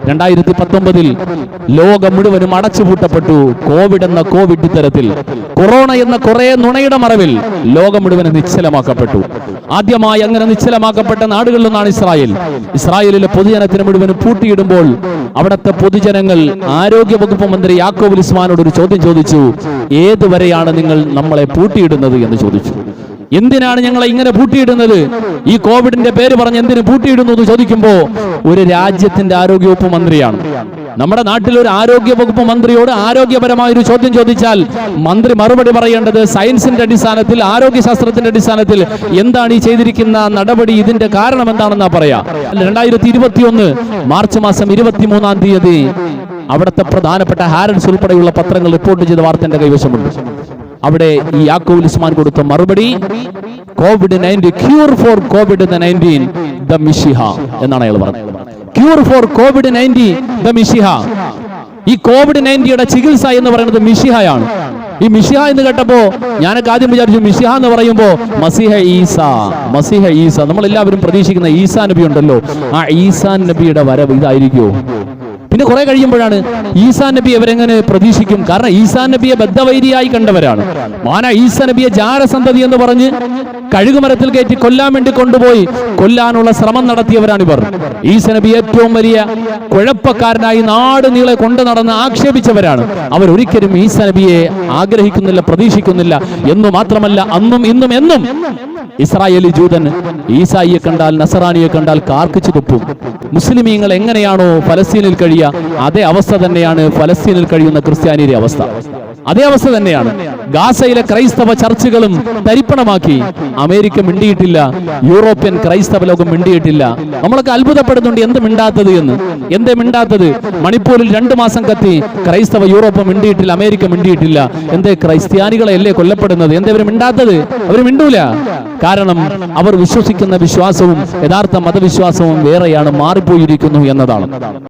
2019 ലോകം മുഴുവനും അടച്ചുപൂട്ടപ്പെട്ടു. കോവിഡ് എന്ന കോവിഡ് തരത്തിൽ, കൊറോണ എന്ന കുറെ നുണയുടെ മറവിൽ ലോകം മുഴുവനും നിശ്ചലമാക്കപ്പെട്ടു. ആദ്യമായി അങ്ങനെ നിശ്ചലമാക്കപ്പെട്ട നാടുകളിലൊന്നാണ് ഇസ്രായേൽ. ഇസ്രായേലിലെ പൊതുജനത്തിന് മുഴുവനും പൂട്ടിയിടുമ്പോൾ അവിടുത്തെ പൊതുജനങ്ങൾ ആരോഗ്യ വകുപ്പ് മന്ത്രി യാക്കോബ് ലിസ്മാനോട് ഒരു ചോദ്യം ചോദിച്ചു. ഏതുവരെയാണ് നിങ്ങൾ നമ്മളെ പൂട്ടിയിടുന്നത് എന്ന് ചോദിച്ചു. എന്തിനാണ് ഞങ്ങളെ ഇങ്ങനെ പൂട്ടിയിടുന്നത്? ഈ കോവിഡിന്റെ പേര് പറഞ്ഞ് എന്തിനു പൂട്ടിയിടുന്നു എന്ന് ചോദിക്കുമ്പോൾ ഒരു രാജ്യത്തിന്റെ ആരോഗ്യവകുപ്പ് മന്ത്രിയാണ്. നമ്മുടെ നാട്ടിൽ ഒരു ആരോഗ്യ വകുപ്പ് മന്ത്രിയോട് ആരോഗ്യപരമായ ഒരു ചോദ്യം ചോദിച്ചാൽ മന്ത്രി മറുപടി പറയേണ്ടത് സയൻസിന്റെ അടിസ്ഥാനത്തിൽ, ആരോഗ്യശാസ്ത്രത്തിന്റെ അടിസ്ഥാനത്തിൽ എന്താണ് ഈ ചെയ്തിരിക്കുന്ന നടപടി, ഇതിന്റെ കാരണം എന്താണെന്നാ പറയാ. 2021 മാർച്ച് മാസം 23-ാം തീയതി അവിടുത്തെ പ്രധാനപ്പെട്ട ഹാരൻസ് ഉൾപ്പെടെയുള്ള പത്രങ്ങൾ റിപ്പോർട്ട് ചെയ്ത വാർത്തന്റെ കൈവശമുണ്ട്. അവിടെ ഈ യാക്കോബ് ലിസ്മാൻ കൊടുത്ത മറുപടി COVID-19 cure for COVID-19 the മിശിഹ എന്നാണ് അയാൾ പറഞ്ഞത്. ക്യൂർ ഫോർ COVID-19 ദ മിശിഹ. ഈ COVID-19യുടെ ചികിത്സ എന്ന് പറയുന്നത് മിശിഹയാണ്. ഈ മിശിഹ എന്ന് കേട്ടപ്പോ ഞാനൊക്കെ ആദ്യം വിചാരിച്ചു മിശിഹ എന്ന് പറയുമ്പോ മസീഹ ഈസ, നമ്മളെല്ലാവരും പ്രതീക്ഷിക്കുന്ന ഈസാ നബി ഉണ്ടല്ലോ, ആ ഈസാ നബിയുടെ വരവ് ഇതായിരിക്കുമോ? പിന്നെ കുറെ കഴിയുമ്പോഴാണ് ഈസാ നബി അവരെങ്ങനെ പ്രതീക്ഷിക്കും? കാരണം ഈസാ നബിയെ ബദ്ധവൈരിയായി കണ്ടവരാണ്. ഈസാ നബിയെ ജാരസന്തതി എന്ന് പറഞ്ഞ് കഴുകുമരത്തിൽ കയറ്റി കൊല്ലാൻ വേണ്ടി കൊണ്ടുപോയി കൊല്ലാനുള്ള ശ്രമം നടത്തിയവരാണ് ഇവർ. ഈസാ നബി ഏറ്റവും വലിയ കുഴപ്പക്കാരനായി നാട് നീളെ കൊണ്ടു നടന്ന് ആക്ഷേപിച്ചവരാണ്. അവരൊരിക്കലും ഈസാ നബിയെ ആഗ്രഹിക്കുന്നില്ല, പ്രതീക്ഷിക്കുന്നില്ല. എന്നു മാത്രമല്ല, അന്നും ഇന്നും എന്നും ഇസ്രായേലി ജൂതൻ ഈസായിയെ കണ്ടാൽ, നസറാനിയെ കണ്ടാൽ കാർക്കിച്ചു തുപ്പും. മുസ്ലിമീങ്ങൾ എങ്ങനെയാണോ ഫലസ്തീനിൽ കഴിയുക, അതേ അവസ്ഥ തന്നെയാണ് ഫലസ്തീനിൽ കഴിയുന്ന ക്രിസ്ത്യാനിയുടെ അവസ്ഥ. അതേ അവസ്ഥ തന്നെയാണ്. ഗാസയിലെ ക്രൈസ്തവ ചർച്ചുകളും തരിപ്പണമാക്കി. അമേരിക്ക മിണ്ടിയിട്ടില്ല, യൂറോപ്യൻ ക്രൈസ്തവ ലോകം മിണ്ടിയിട്ടില്ല. നമ്മളൊക്കെ അത്ഭുതപ്പെടുന്നുണ്ട് എന്ത് മിണ്ടാത്തത് എന്ന്. എന്തേ മിണ്ടാത്തത്? മണിപ്പൂരിൽ 2 മാസം കത്തി ക്രൈസ്തവ യൂറോപ്പ് മിണ്ടിയിട്ടില്ല, അമേരിക്ക മിണ്ടിയിട്ടില്ല. എന്തേ ക്രൈസ്ത്യാനികളെയല്ലേ കൊല്ലപ്പെടുന്നത്? എന്തേ അവർ മിണ്ടാത്തത്? അവർ മിണ്ടൂല. കാരണം അവർ വിശ്വസിക്കുന്ന വിശ്വാസവും യഥാർത്ഥ മതവിശ്വാസവും വേറെയാണ്, മാറിപ്പോയിരിക്കുന്നു എന്നതാണ്.